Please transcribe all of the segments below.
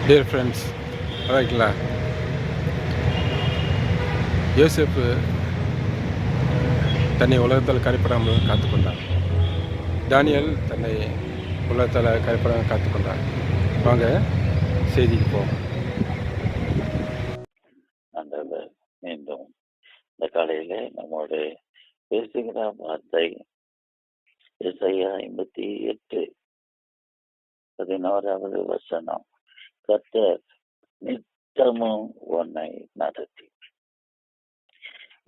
Dear friends, ரைட்ங்களா? யோசேப்பு தன்னை உலகத்தால் கரைப்படாமல் காத்துக்கொண்டான். தானியேல் தன்னை உலகத்தால் கரைப்படாமல் காத்துக்கொண்டான். வாங்க செய்திக்கு போவோம். ஆண்டவர் மீண்டும் இந்த காலையில நம்மோடு பேசுகிற வார்த்தை எஸ்ஐயா 58:11 வசனம். கர்த்தர் நித்தமும் உன்னை நடத்தி.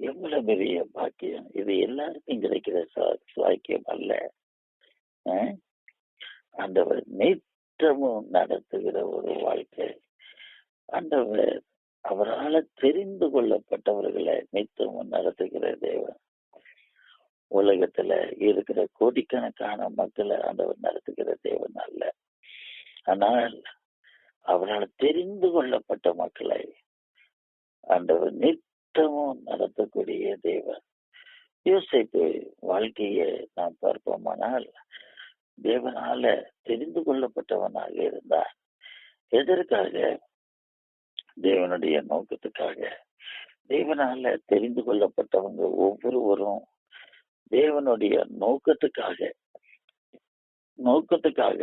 எவ்வளவு பெரிய பாக்கியம்! இது எல்லாருக்கும் கிடைக்கிற வாக்கியம் அல்ல. ஆண்டவர் நித்தமும் நடத்துகிற ஒரு வாழ்க்கை. ஆண்டவர் அவரால் தெரிந்து கொள்ளப்பட்டவர்களை நித்தமும் நடத்துகிற தேவன். உலகத்துல இருக்கிற கோடிக்கணக்கான மக்களை ஆண்டவர் நடத்துகிற தேவன் அல்ல. ஆனால் அவரால் தெரிந்து கொள்ளப்பட்ட மக்களை ஆண்டவர் நித்தமும் நடத்தக்கூடிய தேவன். யோசேப்பு வாழ்க்கையை நாம் பார்ப்போமானால் தேவனால தெரிந்து கொள்ளப்பட்டவனாக இருந்தார். எதற்காக? தேவனுடைய நோக்கத்துக்காக. தேவனால தெரிந்து கொள்ளப்பட்டவங்க ஒவ்வொருவரும் தேவனுடைய நோக்கத்துக்காக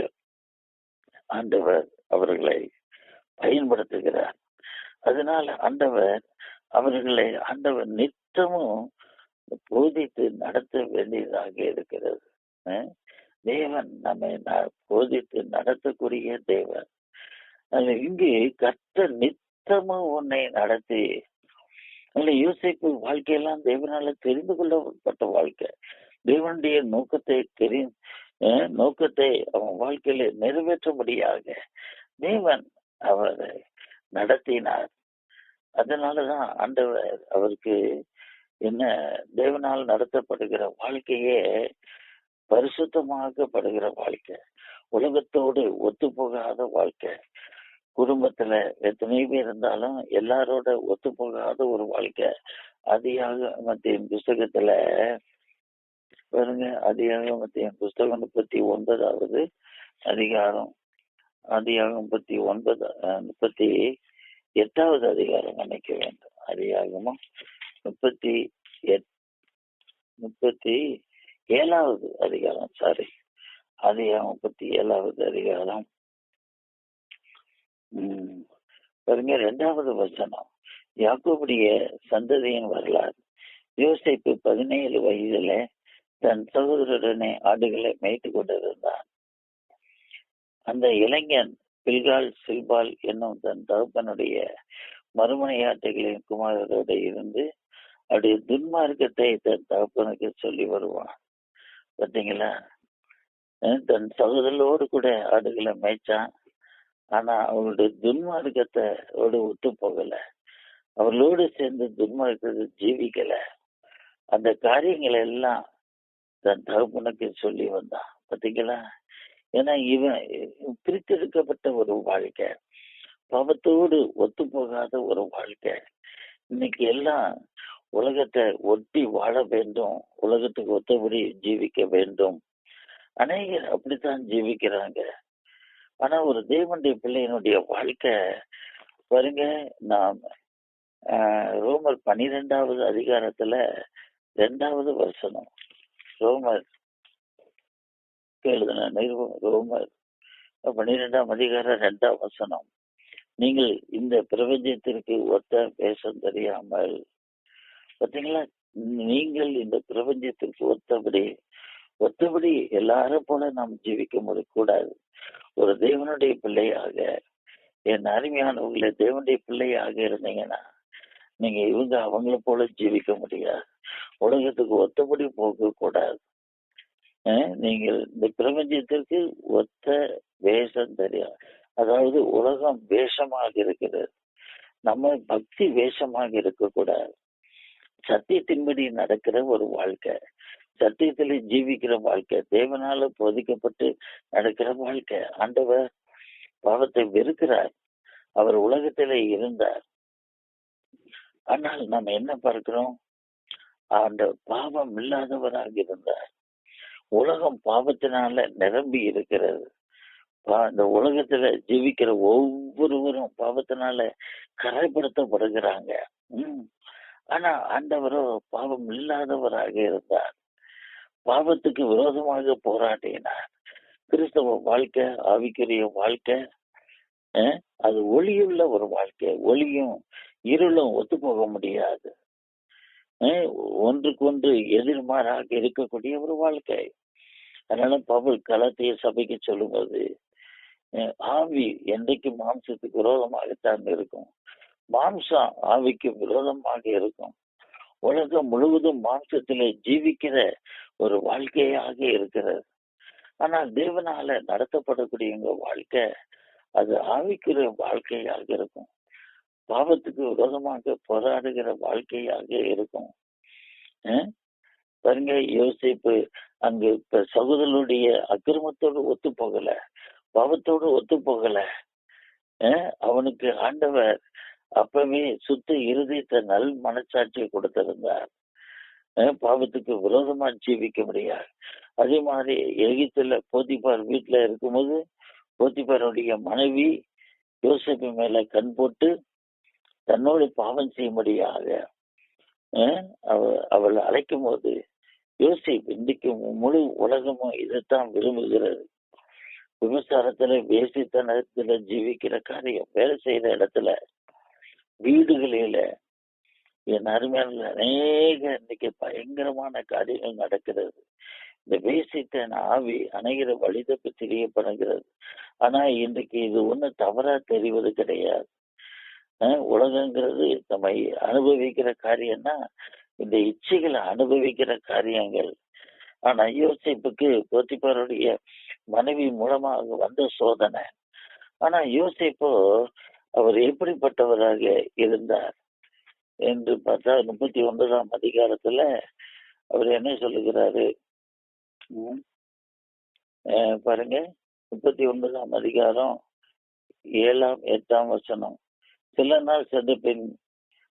ஆண்டவர் அவர்களை பயன்படுத்துகிறார். அதனால ஆண்டவர் நித்தமும் போதித்து நடத்த வேண்டியதாக இருக்கிறது. தேவன் நம்மை போதித்து நடத்தக்கூடிய தேவன். இங்கு கர்த்தர் நித்தமும் உன்னை நடத்தி. யோசேப்பு வாழ்க்கையெல்லாம் தேவனால தெரிந்து கொள்ளப்பட்ட வாழ்க்கை. தேவனுடைய நோக்கத்தை அவன் வாழ்க்கையில நிறைவேற்றும்படியாக தேவன் அவரை நடத்தினார். அதனாலதான் ஆண்டவர் அவருக்கு என்ன தேவனால் நடத்தப்படுகிற வாழ்க்கையே பரிசுத்தமாக்கப்படுகிற வாழ்க்கை, உலகத்தோடு ஒத்து போகாத வாழ்க்கை. குடும்பத்துல எத்தனை பேர் இருந்தாலும் எல்லாரோட ஒத்து போகாத ஒரு வாழ்க்கை. ஆதியாகமத்தின் புஸ்தகத்துல பாருங்க, ஆதியாகமத்தின் புஸ்தகம் 39வது அதிகாரம், ஆதியாகம் 38வது அதிகாரம் நினைக்க வேண்டும். ஆதியாகமம் 37வது அதிகாரம், ஆதியாகம் 37வது அதிகாரம் பாருங்க, 2வது வசனம். யாக்கோபுடைய சந்ததியின் வரலாறு. யோசேப்பு 17 வயதுல தன் சகோதரருடனே ஆடுகளை மேய்த்து கொண்டிருந்தான். அந்த இளைஞன் சில்பால் என்னும் தன் தகப்பனுடைய மறுமனையாட்டுகளின் குமாரரோடு இருந்து அப்படி துன்மார்க்கத்தை தன் தகப்பனுக்கு சொல்லி வருவான். பார்த்தீங்களா? தன் சகோதரரோடு கூட ஆடுகளை மேய்ச்சான். ஆனா அவருடைய துன்மார்க்கத்தோடு ஒத்து போகல. அவர்களோடு சேர்ந்து துன்மார்க்கத்தை ஜீவிக்கல. அந்த காரியங்களை எல்லாம் தன் தகப்பனுக்கு சொல்லி வந்தான். பார்த்தீங்களா? ஏன்னா இவன் பிரித்தெடுக்கப்பட்ட ஒரு வாழ்க்கை, பாவத்தோடு ஒத்து போகாத ஒரு வாழ்க்கை. இன்னைக்கு எல்லாம் உலகத்தை ஒட்டி வாழ வேண்டும், உலகத்துக்கு ஒத்தபடி ஜீவிக்க வேண்டும். அநேகர் அப்படித்தான் ஜீவிக்கிறாங்க. ஆனா ஒரு தேவனுடைய பிள்ளையினுடைய வாழ்க்கை பாருங்க, நாம் ரோமர் 12வது அதிகாரத்துல 2வது வசனம், ரோமர் 12ஆம் அதிகாரம் 2ஆம் வசனம். நீங்கள் இந்த பிரபஞ்சத்திற்கு ஒத்த வேஷம் தெரியாமல். பார்த்தீங்களா? நீங்கள் இந்த பிரபஞ்சத்திற்கு ஒத்தபடி எல்லாரும் போல நாம் ஜீவிக்க முடியக்கூடாது. ஒரு தேவனுடைய பிள்ளையாக, என் அருமையானவங்களை தேவனுடைய பிள்ளையாக இருந்தீங்கன்னா நீங்க அவங்கள போல ஜீவிக்க முடியாது. உலகத்துக்கு ஒத்தபடி போக கூடாது. நீங்கள் இந்த பிரபஞ்சத்திற்கு ஒத்த வேஷம் தெரியாது. அதாவது உலகம் வேஷமாக இருக்கிறது, நம்ம பக்தி வேஷமாக இருக்கக்கூடாது. சத்தியத்தின்படி நடக்கிற ஒரு வாழ்க்கை, சத்தியத்திலே ஜீவிக்கிற வாழ்க்கை, தேவனால போதிக்கப்பட்டு நடக்கிற வாழ்க்கை. ஆண்டவர் பாவத்தை வெறுக்கிறார். அவர் உலகத்திலே இருந்தார். ஆனால் நம்ம என்ன பார்க்கிறோம்? அந்த பாவம் இல்லாதவராக இருந்தார். உலகம் பாவத்தினால நிரம்பி இருக்கிறது. இந்த உலகத்துல ஜீவிக்கிற ஒவ்வொருவரும் பாவத்தினால கரைப்படுத்தப்படுகிறாங்க. ம். ஆனா ஆண்டவரோ பாவம் இல்லாதவராக இருந்தார். பாவத்துக்கு விரோதமாக போராடினார். கிறிஸ்தவ வாழ்க்கை, ஆவிக்குரிய வாழ்க்கை, அது ஒளியுள்ள ஒரு வாழ்க்கை. ஒளியும் இருளும் ஒத்து போக முடியாது. ஒன்றுக்கு ஒன்று எதிர்மாறாக இருக்கக்கூடிய ஒரு வாழ்க்கை. அதனால பவுல் கலாத்திய சபைக்கு சொல்லும்போது, ஆவி என்றைக்கு மாம்சத்துக்கு விரோதமாகத்தான் இருக்கும், மாம்சம் ஆவிக்கு விரோதமாக இருக்கும். உலகம் முழுவதும் மாம்சத்திலே ஜீவிக்கிற ஒரு வாழ்க்கையாக இருக்கிறது. ஆனால் தேவனால நடத்தப்படக்கூடிய எங்க வாழ்க்கை அது ஆவிக்குரிய வாழ்க்கையாக இருக்கும். பாவத்துக்கு விரோதமாக போராடுகிற வாழ்க்கையாக இருக்கும். பாருங்க, யோசிப்பு அங்கு இப்ப சகோதரனுடைய அக்கிரமத்தோடு ஒத்து போகல, பாவத்தோடு ஒத்து போகல. அவனுக்கு ஆண்டவர் அப்பவே சுத்த இருதயத்தை நல் மனச்சாட்சியை கொடுத்திருந்தார். பாவத்துக்கு விரோதமா ஜீவிக்க முடியாது. அதே மாதிரி எகிப்துல போத்திபார் வீட்டுல இருக்கும்போது போத்திபாருடைய மனைவி யோசேப்பு மேல கண் போட்டு தன்னோடு பாவம் செய்ய முடியாத அவள் அழைக்கும் போது யோசேப்பு இன்றைக்கு முழு உலகமும் இதைத்தான் விரும்புகிறது. விமர்சனத்துல வேசித்தனத்துல ஜீவிக்கிற காரியம், வேலை செய்யற இடத்துல, வீடுகளில, என் அருமையான அநேக இன்னைக்கு பயங்கரமான காரியங்கள் நடக்கிறது. இந்த வேசித்தன் ஆவி அநேகரை வழிதப்பி தெரியப்படுகிறது. ஆனா இன்றைக்கு இது ஒண்ணு தவறா தெரிவது கிடையாது. உலகங்கிறது நம்ம அனுபவிக்கிற காரியம்னா இந்த இச்சைகளை அனுபவிக்கிற காரியங்கள். ஆனா யோசேப்புக்கு போத்திபாருடைய மனைவி மூலமாக வந்த சோதனை. ஆனா யோசேப்போ அவர் எப்படிப்பட்டவராக இருந்தார் என்று பார்த்தா 39ஆம் அதிகாரத்துல அவர் என்ன சொல்லுகிறாரு பாருங்க. 39ஆம் அதிகாரம் 7ஆம் 8ஆம் வசனம். சில நாள் சென்ற பின்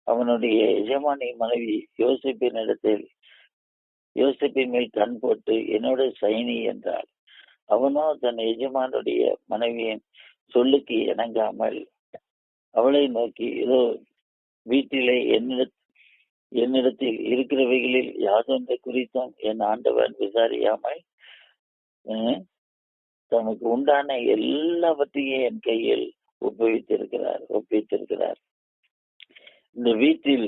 அவனுடைய எஜமானி மனைவி யோசிப்பின் இடத்தில் யோசிப்பின் மேல் கண் போட்டு என்னோட சைனி என்றாள். அவனோ தன் எஜமானுடைய மனைவியின் சொல்லுக்கு இணங்காமல் அவளை நோக்கி, இதோ வீட்டிலே என்னிடத்தில் இருக்கிறவைகளில் யாதொன்றை குறித்தும் என் ஆண்டவன் விசாரியாமல் தனக்கு உண்டான எல்லாவற்றையும் என் கையில் ஒப்புவித்திருக்கிறார். இந்த வீட்டில்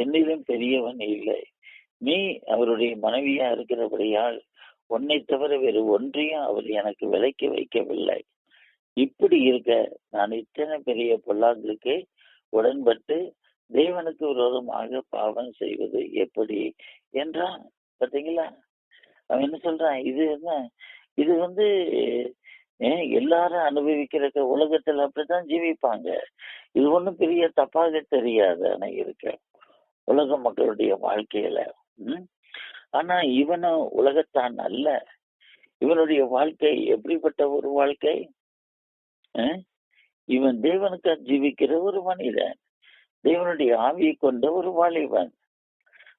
என்னிலும் பெரியவன் இல்லை. நீ அவருடைய மனைவியா இருக்கிறபடியால் உன்னை தவிர வேறு ஒன்றையும் அவர் எனக்கு விலைக்கு வைக்கவில்லை. இப்படி இருக்க நான் இத்தனை பெரிய பொல்லாங்குக்கு உடன்பட்டு தேவனுக்கு விரோதமாக பாவம் செய்வது எப்படி என்றான். பாத்தீங்களா, அவன் என்ன சொல்றான்? இது எல்லாரும் அனுபவிக்கிற உலகத்துல அப்படித்தான் ஜீவிப்பாங்க. இது ஒண்ணும் பெரிய தப்பாக தெரியாது ஆனா இருக்க உலக மக்களுடைய வாழ்க்கையில. ஆனா இவனும் உலகத்தான் அல்ல. இவனுடைய வாழ்க்கை எப்படிப்பட்ட ஒரு வாழ்க்கை? இவன் தேவனுக்கு ஜீவிக்கிற ஒரு மனிதன், தேவனுடைய ஆவியை கொண்ட ஒரு வாலிபன்.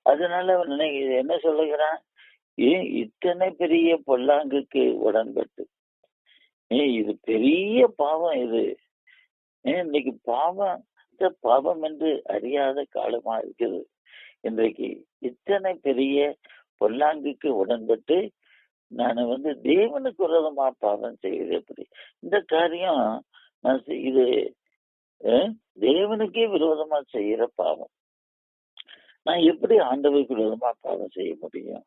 அதனால அவன் என்ன சொல்லுகிறான்? இத்தனை பெரிய பொல்லாங்குக்கு உடன்பட்டு, இது பெரிய பாவம். இது இன்னைக்கு பாவம் என்று அறியாத காலமா இருக்குது. இன்றைக்கு இத்தனை பெரிய பொல்லாங்குக்கு உடன்பட்டு நான் தேவனுக்கு விரோதமா பாவம் செய்வது எப்படி? இந்த காரியம் இது தேவனுக்கே விரோதமா செய்யற பாவம். நான் எப்படி ஆண்டவருக்கு விரோதமா பாவம் செய்ய முடியும்?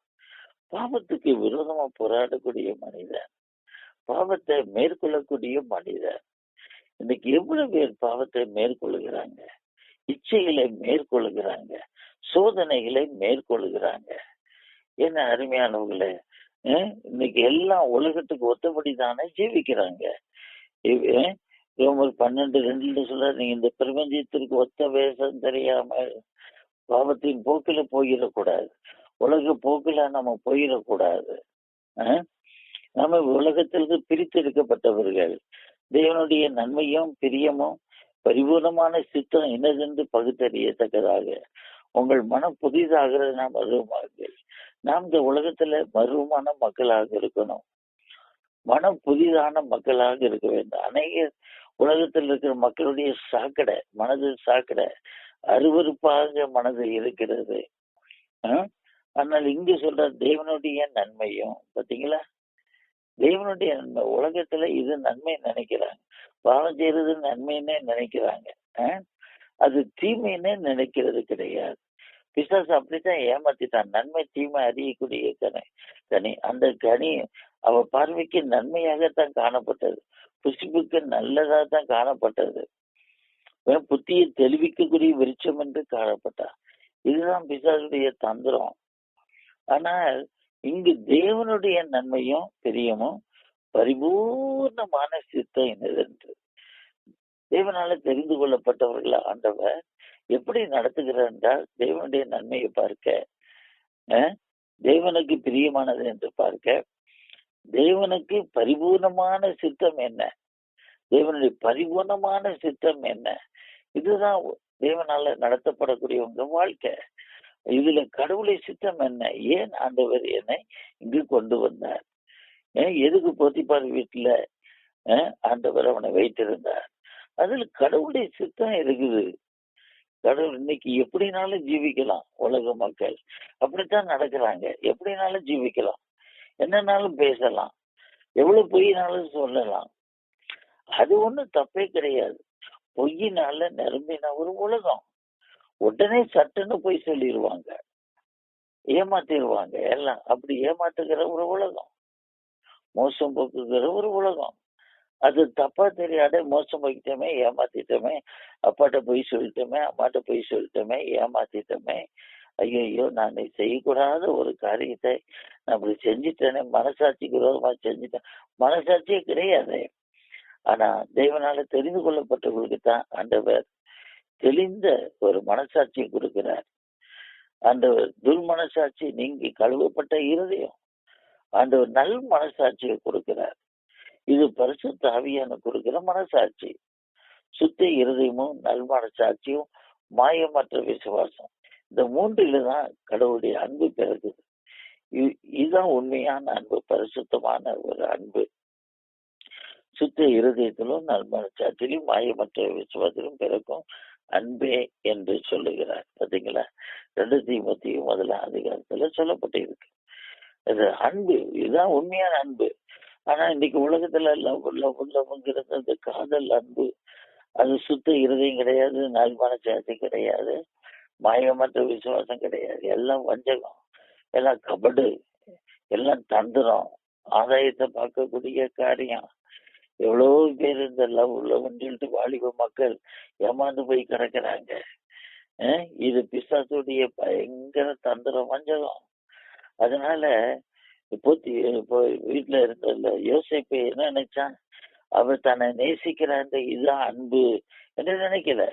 பாவத்துக்கு விரோதமா போராடக்கூடிய மனிதன், பாவத்தை மேற்கொள்ளக்கூடிய மனிதன். இன்னைக்கு எவ்வளவு பேர் பாவத்தை மேற்கொள்ளுகிறாங்க, இச்சைகளை மேற்கொள்ளுகிறாங்க, சோதனைகளை மேற்கொள்ளுகிறாங்க. என்ன அருமையானவங்களே, இன்னைக்கு எல்லாம் உலகத்துக்கு ஒத்தபடி தானே ஜீவிக்கிறாங்க. ரோமர் 12:2 சொல்ற, நீங்க இந்த பிரபஞ்சத்திற்கு ஒத்த வேஷம் தெரியாமல் பாவத்தின் போக்கில போயிடக்கூடாது, உலக போக்கில நம்ம போயிடக்கூடாது. நம்ம உலகத்திற்கு பிரித்தெடுக்கப்பட்டவர்கள், தேவனுடைய நன்மையும் பிரியமும் பரிபூர்ணமான சித்தம் என்னதென்று பகுத்தறியத்தக்கதாக உங்கள் மனம் புதிதாக நாம் மருவமாகுங்கள். நாம் இந்த உலகத்துல மருவமான மக்களாக இருக்கணும். மனம் புதிதான மக்களாக இருக்க வேண்டும். அநேக உலகத்தில் இருக்கிற மக்களுடைய சாக்கடை, மனது சாக்கடை, அருவருப்பாக மனது இருக்கிறது. ஆனால் இங்கு சொல்ற தேவனுடைய நன்மையும் பாத்தீங்களா, தேவனுடைய நன்மை. உலகத்துல இது நன்மை நினைக்கிறாங்க, பாவம் செய்யறது நன்மைன்னே நினைக்கிறாங்க. அது தீமைன்னே நினைக்கிறது கிடையாது. பிசாசு அப்படித்தான் ஏமாத்திட்டான். நன்மை தீமை அறியக்கூடிய கனி. அந்த கனி அவ பார்வைக்கு நன்மையாகத்தான் காணப்பட்டது, புசிப்புக்கு நல்லதா தான் காணப்பட்டது, புத்தியை தெளிவிக்கக்கூடிய விருட்சம் என்று காணப்பட்டார். இதுதான் பிசாசுடைய தந்திரம். ஆனால் இங்கு தேவனுடைய நன்மையும் பிரியமும் பரிபூர்ணமான சித்தம் என்னதென்று தேவனால தெரிந்து கொள்ளப்பட்டவர்கள் ஆண்டவர் எப்படி நடத்துகிறார் என்றால், தேவனுடைய நன்மையை பார்க்க, தேவனுக்கு பிரியமானது என்று பார்க்க, தேவனுக்கு பரிபூர்ணமான சித்தம் என்ன, தேவனுடைய பரிபூர்ணமான சித்தம் என்ன, இதுதான் தேவனால நடத்தப்படக்கூடிய உங்க வாழ்க்கை. இதுல கடவுளை சித்தம் என்ன, ஏன் ஆண்டவர் என்னை இங்கு கொண்டு வந்தார், எதுக்கு போத்திபார் வீட்டுல ஆண்டவர் அவனை வைத்திருந்தார், அதுல கடவுளுடைய சித்தம் இருக்குது. கடவுள் இன்னைக்கு எப்படினாலும் ஜீவிக்கலாம். உலக மக்கள் அப்படித்தான் நடக்கிறாங்க. எப்படினாலும் ஜீவிக்கலாம், என்னன்னாலும் பேசலாம், எவ்வளவு பொய்னாலும் சொல்லலாம். அது ஒண்ணும் தப்பே கிடையாது. பொய்யினால நிரம்பின ஒரு உலகம். உடனே சட்டுன்னு போய் சொல்லிடுவாங்க, ஏமாத்திடுவாங்க. எல்லாம் அப்படி ஏமாத்துகிற ஒரு உலகம், மோசம் போக்குகிற ஒரு உலகம். அது தப்பா தெரியாத மோசம் போய்கிட்டோமே, ஏமாத்திட்டோமே, அப்பாட்ட போய் சொல்லிட்டோமே, அம்மாட்ட போய் சொல்லிட்டோமே, ஏமாத்திட்டோமே, ஐயோ நான் செய்யக்கூடாத ஒரு காரியத்தை நான் அப்படி செஞ்சுட்டேனே, மனசாட்சிக்கு விரோதமா செஞ்சுட்டேன். மனசாட்சியே கிடையாது. ஆனா தேவனால தெரிந்து கொள்ளப்பட்டவர்களுக்கு தான் ஆண்டவர் தெளிந்த ஒரு மனசாட்சியை கொடுக்கிறார். ஆண்டவர் துர்மனசாட்சி நீங்கி கழுவப்பட்ட இருதயம், ஆண்டவர் நல் மனசாட்சியை கொடுக்கிறார். இது பரிசுத்த ஆவியான கொடுக்கிற மனசாட்சி. சுத்த இருதயமும் நல் மனசாட்சியும் மாயமற்ற விசுவாசம், இந்த மூன்றில தான் கடவுளுடைய அன்பு பிறகுது. இதுதான் உண்மையான அன்பு, பரிசுத்தமான ஒரு அன்பு. சுத்த இருதயத்திலும் நல் மனசாட்சியிலும் மாயமற்ற விசுவாசத்திலும் பிறக்கும் அன்பே என்று சொல்லுகிறார். பாத்தீங்களா, 2 தீமோத்தேயு 1ஆம் அதிகாரத்துல சொல்லப்பட்டிருக்கு. இது அன்பு, இதுதான் உண்மையான அன்பு. ஆனா இன்னைக்கு உலகத்துல லவ்ங்கிறது காதல் அன்பு, அது சுத்த இருதயம் கிடையாது, நல் மனசாட்சி கிடையாது, மாயமற்ற விசுவாசம் கிடையாது. எல்லாம் வஞ்சகம், எல்லாம் கபடு, எல்லாம் தந்திரம், ஆதாயத்தை பார்க்கக்கூடிய காரியம். எவ்வளவு பேர் இந்த லவ்ன்னு சொல்லிட்டு வாலிப மக்கள் ஏமாந்து போய் கிடக்குறாங்க. இது பிசாசுடைய பயங்கர தந்திரம், வஞ்சகம். அதனால இப்போ வீட்டுல இருந்த யோசேப்பு என்ன நினைச்சான், அவர் தன்னை நேசிக்கிறான், இதுதான் அன்பு என்று நினைக்கல.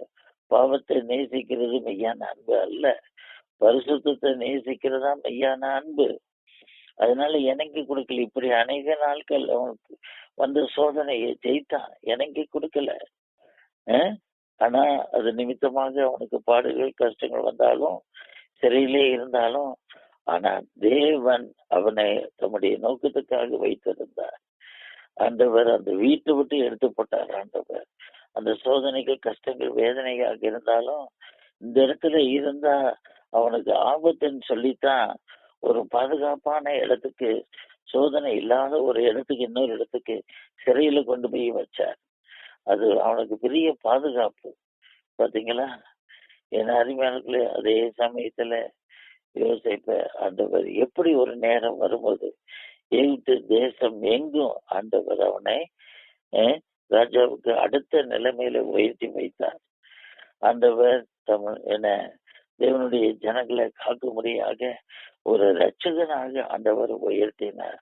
பாவத்தை நேசிக்கிறது மெய்யான அன்பு அல்ல, பரிசுத்தத்தை நேசிக்கிறதா மெய்யான அன்பு. அதனால எனக்கு கொடுக்கல. இப்படி அநேக நாட்கள் அவனுக்கு வந்த சோதனையை ஜெயித்தான், எனக்கு கொடுக்கல. ஆனா அது நிமித்தமாக அவனுக்கு பாடுகள் கஷ்டங்கள் வந்தாலும், சிறையிலே இருந்தாலும், ஆனா தேவன் அவனை தம்முடைய நோக்கத்துக்காக வைத்திருந்தார். ஆண்டவர் அந்த வீட்டை விட்டு எடுத்து போட்டார். ஆண்டவர் அந்த சோதனைகள் கஷ்டங்கள் வேதனையாக இருந்தாலும் இந்த இடத்துல இருந்தா அவனுக்கு ஆபத்துன்னு சொல்லித்தான் ஒரு பாதுகாப்பான இடத்துக்கு, சோதனை இல்லாத ஒரு இடத்துக்கு, இன்னொரு இடத்துக்கு சிறையில கொண்டு போய் வச்சார். அது அவனுக்கு பெரிய பாதுகாப்பு. பாத்தீங்களா, என் அருமையானங்களே, அதே சமயத்துல யோசிப்ப ஆண்டவர் எப்படி ஒரு நேரம் வரும்போது எகிப்து தேசம் எங்கும் ஆண்டவர் அவனை ராஜாவுக்கு அடுத்த நிலைமையில உயர்த்தி வைத்தார். ஆண்டவர் என தேவனுடைய ஜனங்களை காக்கும்படியாக ஒரு இரட்சகனாக ஆண்டவர் உயர்த்தினார்.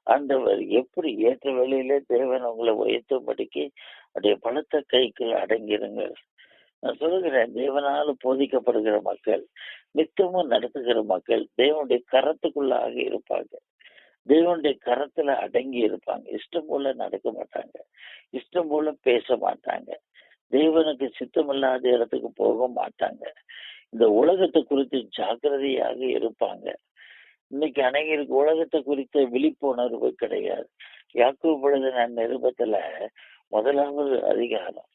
ஆண்டவர் எப்படி ஏற்ற வேளையிலே தேவன் உங்களை உயர்த்தும்படிக்கு அப்படியே பலத்த கைக்கு அடங்கிருங்கள். நான் சொல்லுகிறேன், தேவனால் போதிக்கப்படுகிற மக்கள், நித்தமும் நடத்துகிற மக்கள் தேவனுடைய கரத்துக்குள்ளாக இருப்பாங்க, தேவனுடைய கரத்துல அடங்கி இருப்பாங்க. இஷ்டம் போல நடக்க மாட்டாங்க, இஷ்டம் போல பேச மாட்டாங்க, தேவனுக்கு சித்தமில்லாத இடத்துக்கு போக மாட்டாங்க, இந்த உலகத்தை குறித்து ஜாக்கிரதையாக இருப்பாங்க. இன்னைக்கு அநேகருக்கு உலகத்தை குறித்த விழிப்புணர்வு கிடையாது. யாக்கோபு எழுதின நிருபத்துல முதலாவது அதிகாரம்,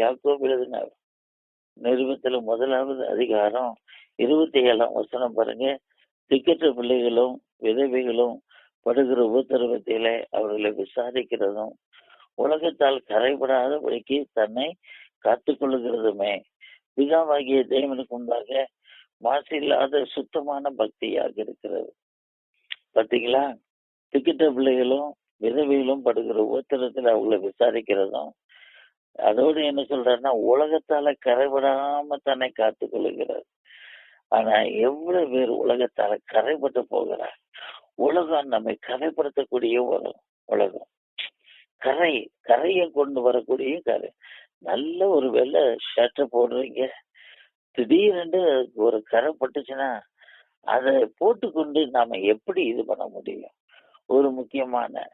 யாக்கோபு எழுதின நிருபத்துல முதலாவது அதிகாரம் 27ஆம் வசனம் பாருங்க. திக்கற்ற பிள்ளைகளும் விதவைகளும் படுகிற உபத்திரவத்திலே அவர்களை விசாரிக்கிறதும் உலகத்தால் கரைபடாதபடிக்கு தன்னை காத்துக்கொள்ளுகிறதுமே பிதாவாகிய தேவனுக்கு முன்பாக மாசு இல்லாத சுத்தமான பக்தியாக இருக்கிறது. பார்த்தீங்களா? திக்கிட்ட பிள்ளைகளும் விதவைகளும் படுகிற உபத்திரத்தில் அவங்களை விசாரிக்கிறதும், அதோடு என்ன சொல்றாருன்னா உலகத்தால கரைபடாம தன்னை காத்துக் கொள்ளுகிறார். ஆனா எவ்வளவு பேர் உலகத்தால கரைப்பட்டு போகிறார். உலகம் நம்மை கரைப்படுத்தக்கூடிய உலகம், கரையை கொண்டு வரக்கூடிய கரை. நல்ல ஒரு வெள்ளை ஷர்ட்டை போடுறீங்க, திடீரென்று ஒரு கரை பட்டுச்சுன்னா அதை போட்டுக்கொண்டு நாம எப்படி இது பண்ண முடியும்? ஒரு முக்கியமான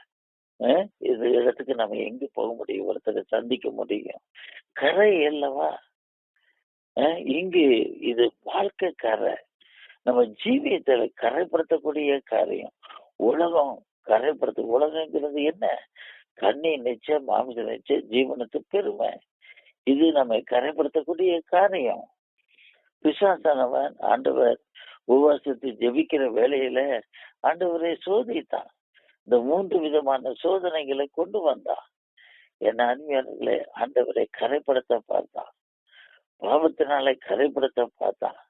இது இடத்துக்கு நம்ம எங்க போக முடியும்? ஒருத்தரை சந்திக்க முடியும்? கரை அல்லவா இங்கு இது வாழ்க்கை கரை. நம்ம ஜீவியத்துல கரைப்படுத்தக்கூடிய காரியம். உலகம் உலகங்கிறது என்ன? கண்ணி நிச்சயம், மாமிச நிச்சயம், ஜீவனத்து பெருமை. இது நம்ம கரைப்படுத்தக்கூடிய காரியம். பிசாசானவன் ஆண்டவர் உபவாசத்தை ஜெபிக்கிற வேலையில ஆண்டவரை சோதித்தான். இந்த 3 விதமான சோதனைகளை கொண்டு வந்தான். என் அன்பியாளர்களே, ஆண்டவரை கரைப்படுத்த பார்த்தான், பாவத்தினாலே கரைப்படுத்த பார்த்தான்.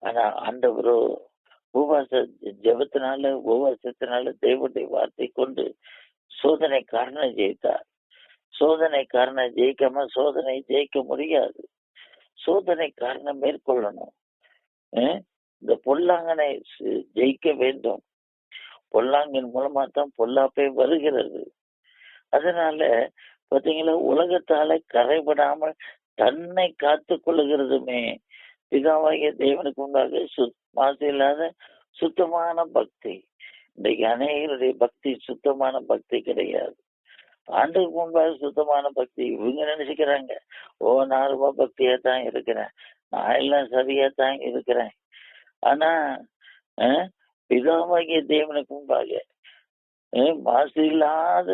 ஆனா ஆண்டவரோ உபவாச ஜெபத்தினால, உபவாசத்தினால தேவனுடைய வார்த்தை கொண்டு சோதனை காரணம் ஜெயித்தார். சோதனை காரணம் ஜெயிக்காம சோதனை ஜெயிக்க முடியாது. சோதனை காரணம் மேற்கொள்ளணும். இந்த பொல்லாங்கனை ஜெயிக்க வேண்டும். பொல்லாங்கின் மூலமா தான் பொல்லாப்பே வருகிறது. அதனால பாத்தீங்களா, உலகத்தால கரைபடாமல் தன்னை காத்து கொள்ளுகிறதுமே பிதாவாகிய தேவனுக்கு உண்டாக மாசு இல்லாத சுத்தமான பக்தி. இன்றைக்கு அநேகருடைய பக்தி சுத்தமான பக்தி கிடையாது. ஆண்டுக்கு முன்பாக சுத்தமான பக்தி. இவங்க நினைச்சுக்கிறாங்க, நான் ரொம்ப பக்தியா தான் இருக்கிறேன், நான் எல்லாம் சரியா தான் இருக்கிறேன். ஆனா பிதாவாகிய தேவனுக்கு முன்பாக மாசு இல்லாத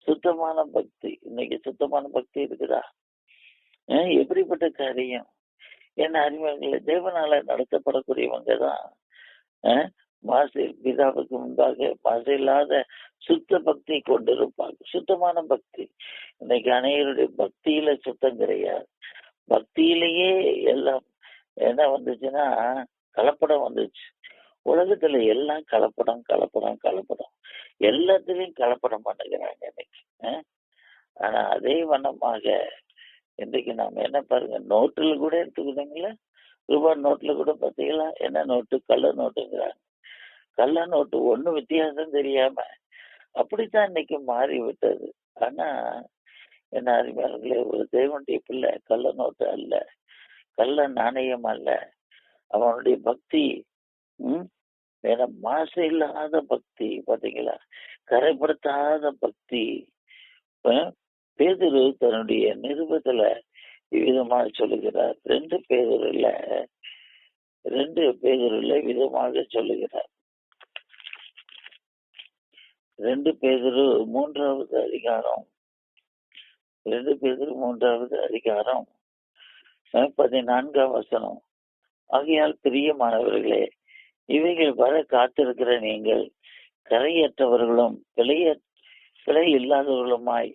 சுத்தமான பக்தி. இன்னைக்கு சுத்தமான பக்தி இருக்குதா? எப்படிப்பட்ட காரியம்? என்ன அறிமுகங்கள தேவனால நடத்தப்படக்கூடியவங்க தான் பிதாவுக்கு முன்பாக மாசு இல்லாத சுத்த பக்தி கொண்டிருப்பாங்க. சுத்தமான பக்தி. இன்னைக்கு அநேகருடைய பக்தியில சுத்தம் கிடையாது. பக்தியிலேயே எல்லாம் என்ன வந்துச்சுன்னா கலப்படம் வந்துச்சு. உலகத்துல எல்லாம் கலப்படம். எல்லாத்துலயும் கலப்படம் பண்ணுகிறாங்க இன்னைக்கு. ஆனா அதே வண்ணமாக இன்றைக்கு நாம என்ன பாருங்க, நோட்டுல கூட எடுத்துக்கிட்டீங்களா, ரூபாய் நோட்டுல கூட பாத்தீங்களா, என்ன நோட்டு? கள்ள நோட்டுங்கிறாங்க. கள்ள நோட்டு ஒண்ணு வித்தியாசம் தெரியாம அப்படித்தான் இன்னைக்கு மாறி விட்டது. ஆனா என்ன அறிஞர்களே, ஒரு தேவனுடைய பிள்ளை கள்ள நோட்டு அல்ல, கள்ள நாணயம் அல்ல. அவனுடைய பக்தி மாசு இல்லாத பக்தி. பாத்தீங்களா, கரைப்படுத்தாத பக்தி. பேதுரு தன்னுடைய நிருபத்துல விதமாக சொல்லுகிறார். 2 பேதுருல விதமாக சொல்லுகிறார். 2 பேதுரு 3வது அதிகாரம் 14ஆம் வசனம். ஆகையால் பிரியமானவர்களே, இவைகள் வர காத்திருக்கிற நீங்கள் கரையற்றவர்களும் பிழை இல்லாதவர்களுமாய்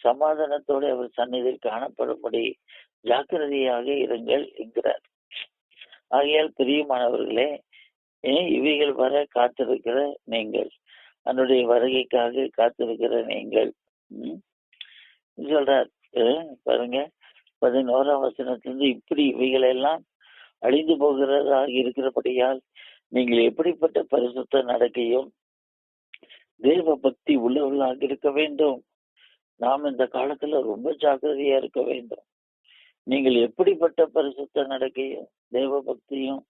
சமாதானத்தோடு அவர் சந்நிதியில் காணப்படும்படி ஜாக்கிரதையாக இருங்கள் என்கிறார். ஆகையால் பிரியமானவர்களே, இவைகள் வர காத்திருக்கிற நீங்கள், அதனுடைய வருகைக்காக காத்திருக்கிற நீங்கள் சொல்றார். பாருங்க, 11ஆம் வசனத்திலிருந்து இப்படி இவைகளெல்லாம் அழிந்து போகிறதாக இருக்கிறபடியால் நீங்கள் எப்படிப்பட்ட பரிசுத்த நடக்கையும் தேவ பக்தி உள்ளவர்களாக இருக்க வேண்டும். நாம் இந்த காலத்துல ரொம்ப ஜாக்கிரதையா இருக்க வேண்டும். நீங்கள் எப்படிப்பட்ட பரிசுத்த நடக்கையும் தேவ பக்தியும்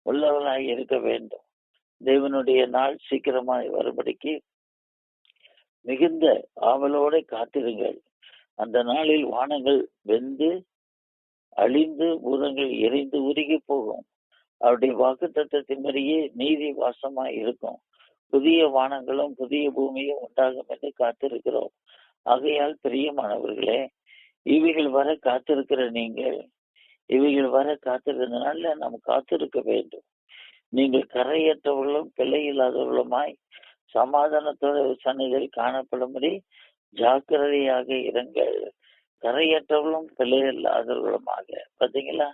உள்ளவர்களாக இருக்க வேண்டும். தேவனுடைய நாள் சீக்கிரமாய் வரும்படிக்கு மிகுந்த ஆவலோடு காத்திருங்கள். அந்த நாளில் வானங்கள் வெந்து அழிந்து பூதங்கள் எரிந்து உருகி போகும். அவருடைய வாக்குத்தத்தத்தின்படியே நீதி வாசமாய் இருக்கும். புதிய வானங்களும் புதிய பூமியும் உண்டாகும் என்று காத்திருக்கிறோம். ஆகையால் பிரியமானவர்களே, இவைகள் வர காத்திருக்கிற நீங்கள், இவைகள் வர காத்திருக்கிறதுனால நாம் காத்திருக்க வேண்டும். நீங்கள் கரையற்றவர்களும் பிள்ளை இல்லாதவர்களுமாய் சமாதானத்தோட சன்னிதியில் காணப்படும்படி ஜாக்கிரதையாக இருங்கள். கரையற்றவர்களும் பிள்ளை இல்லாதவர்களுமாக. பாத்தீங்களா?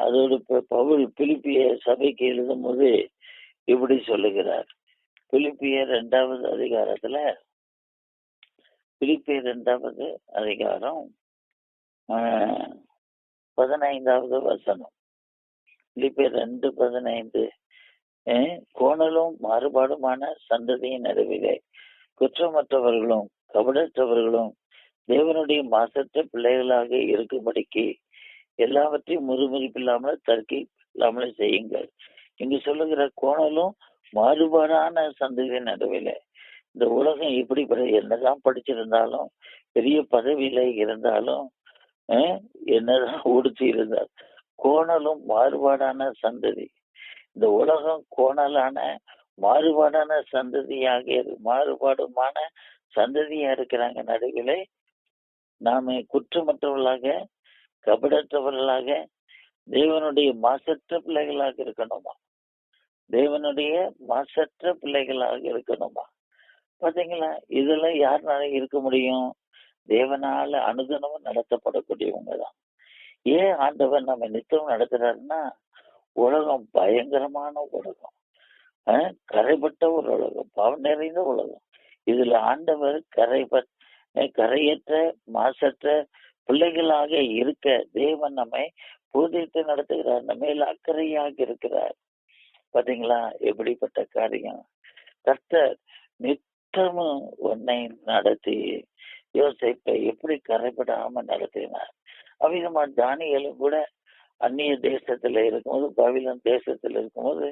அதோடு பவுல் பிலிப்பிய சபைக்கு எழுதும் போது இப்படி சொல்லுகிறார். பிலிப்பியர் 2வது அதிகாரத்துல, பிலிப்பியர் 2வது அதிகாரம் 15வது வசனம். பிலிப்பியர் 2:15. கோணலும் மாறுபாடுமான சந்ததியின் நடுவிலே குற்றமற்றவர்களும் கபடற்றவர்களும் தேவனுடைய மாசற்ற பிள்ளைகளாக இருக்கும்படிக்கு எல்லாவற்றையும் முறுமுறுப்பில்லாமல் தர்க்கி இல்லாமல் செய்யுங்கள். இங்கு சொல்லுகிற கோணலும் மாறுபாடான சந்ததியின் நடுவில, இந்த உலகம் இப்படிப்பட்ட என்னதான் படிச்சிருந்தாலும், பெரிய பதவியில இருந்தாலும், என்னதான் உடுத்தி இருந்தால், கோணலும் மாறுபாடான சந்ததி. இந்த உலகம் கோணலான மாறுபாடான சந்ததியாக மாறுபாடுமான சந்ததியா இருக்கிறாங்க. நடுவிலே நாம குற்றமற்றவர்களாக கபடற்றவர்களாக தேவனுடைய மாசற்ற பிள்ளைகளாக இருக்கணுமா? தேவனுடைய மாசற்ற பிள்ளைகளாக இருக்கணுமா? பாத்தீங்களா? இதெல்லாம் யாருனால இருக்க முடியும்? தேவனால அனுதினமும் நடத்தப்படக்கூடியவங்க தான். ஏன் ஆண்டவர் நம்ம நித்தமும் நடத்துறாருன்னா, உலகம் பயங்கரமான உலகம், கரைப்பட்ட ஒரு உலகம், பாவம் நிறைந்த உலகம். இதுல ஆண்டவர் கரையற்ற மாசற்ற பிள்ளைகளாக இருக்க தேவன் நம்மை போதித்து நடத்துகிறார். நம்ம மேல அக்கறையாக இருக்கிறார். பாத்தீங்களா எப்படிப்பட்ட காரியம்? கர்த்தர் நித்தமும் உன்னை நடத்தி யோசிப்பை எப்படி கரைபடாம நடத்தினார். அவ்விதமா தானியேலும் கூட அந்நிய தேசத்துல இருக்கும்போது, பாபிலோன் தேசத்துல இருக்கும்போது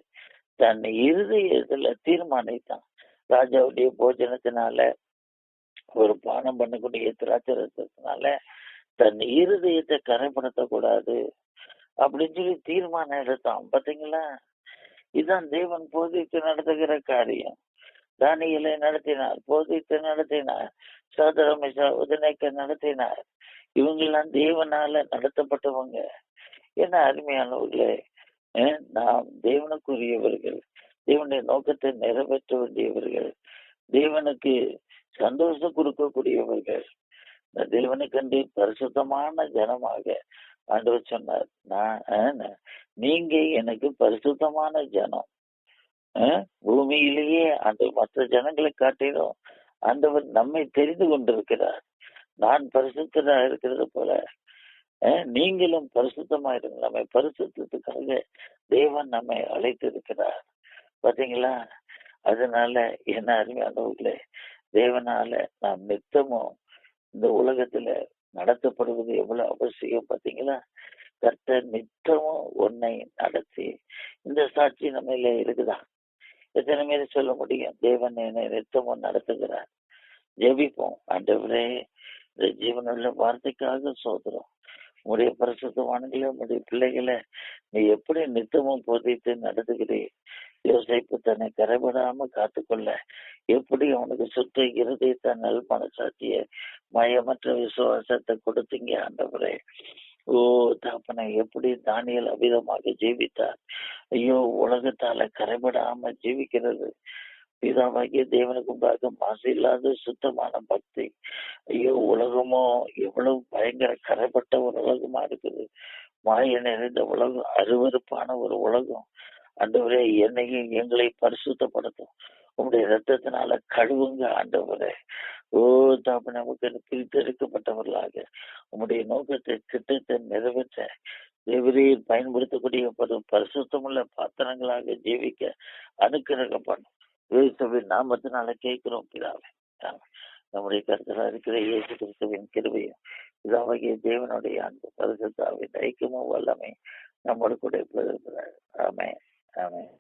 தன் இருதயத்துல தீர்மானித்தான். ராஜாவுடைய போஜனத்தினால, ஒரு பானம் பண்ணக்கூடிய திராட்சரசத்தினால தன் இருதயத்தை கரைப்படுத்தக்கூடாது அப்படின்னு சொல்லி தீர்மானம் எடுத்தான். பாத்தீங்களா? இதுதான் தேவன் போதித்து நடத்துகிற காரியம். தானியேலை நடத்தினார், போதித்து நடத்தினார், சாதரமிஷா உதனைக்க நடத்தினார். இவங்கெல்லாம் தேவனால நடத்தப்பட்டவங்க. என்ன அருமையானவர்களே, நாம் தேவனுக்குரியவர்கள், தேவனுடைய நோக்கத்தை நிறைவேற்ற வேண்டியவர்கள், தேவனுக்கு சந்தோஷம் கொடுக்கக்கூடியவர்கள். தேவனுக்கண்டு பரிசுத்தமான ஜனமாக ஆண்டவர் சொன்னார். நீங்க எனக்கு பரிசுத்தமான ஜனம். பூமியிலேயே அந்த மற்ற ஜனங்களை காட்டிலும் ஆண்டவர் நம்மை தெரிந்து கொண்டிருக்கிறார். நான் பரிசுத்தரா இருக்கிறது போல நீங்களும் பரிசுத்தமா இருங்க. நம்மை பரிசுத்தத்துக்காக தேவன் நம்மை அழைத்திருக்கிறார். பாத்தீங்களா? அதனால என்ன அருமையானவர்களே, தேவனால நாம் நித்தமும் இந்த உலகத்துல நடத்தப்படுவது எவ்வளவு அவசியம். பாத்தீங்களா? கர்த்தர் நித்தமும் உன்னை நடத்தி, இந்த சாட்சி நம்ம இருக்குதா? எத்தனை பேர் சொல்ல முடியும்? தேவன் என்னை நித்தமும் நடத்துகிறார். ஜெபிப்போம். ஆண்டவரே, இந்த ஜீவனுள்ள வார்த்தைக்காக சோதரம். உங்களுடைய பரிசுத்தவான்களை, உங்களுடைய பிள்ளைகளை நீ எப்படி நித்தமும் போதித்து நடத்துகிறீர். யோசிப்பு தன்னை கரைபடாம காத்துக்கொள்ள எப்படி அவனுக்கு சுத்த இருதயத்தை நல் மனசாட்சிய மயமற்ற விசுவாசத்தை கொடுத்தீங்க ஆண்டவரே. ஓ தகப்பனை, எப்படி தானியேல் அபிதமாக ஜீவித்தார். ஐயோ, உலகத்தால கரைபடாம ஜீவிக்கிறது பிதாவாகிய தேவனுக்கு முன்பாக மாசு இல்லாத சுத்தமான பக்தி. ஐயோ, உலகமோ எவ்வளவு பயங்கர கரைப்பட்ட ஒரு உலகமா இருக்குது. மாய நிறைந்த உலகம், அருவருப்பான ஒரு உலகம். ஆண்டவரே, என்னையும் எங்களை பரிசுத்தப்படுத்தும். உங்களுடைய ரத்தத்தினால கழுவுங்க ஆண்டவரே. ஓ தாப்ப, நமக்கு பிரித்தெடுக்கப்பட்டவர்களாக உங்களுடைய நோக்கத்தை திட்டத்தை நிறைவேற்ற தேவரீர் பயன்படுத்தக்கூடிய பரிசுத்தமுள்ள பாத்திரங்களாக ஜீவிக்க அனுக்கிரகம் பண்ணும். இயேசுவின் நாமத்தினால கேட்கிறோம் பிதாவே. நம்முடைய கருத்துல இருக்கிற இயேசு கிறிஸ்துவின் கிருபையும் பிதாவாகிய தேவனுடைய அன்பு பரிசுத்தாவின் ஐக்கியமும் வல்லமை நம்மோடு கூட இருக்கிறார். ஆமென், ஆமென்.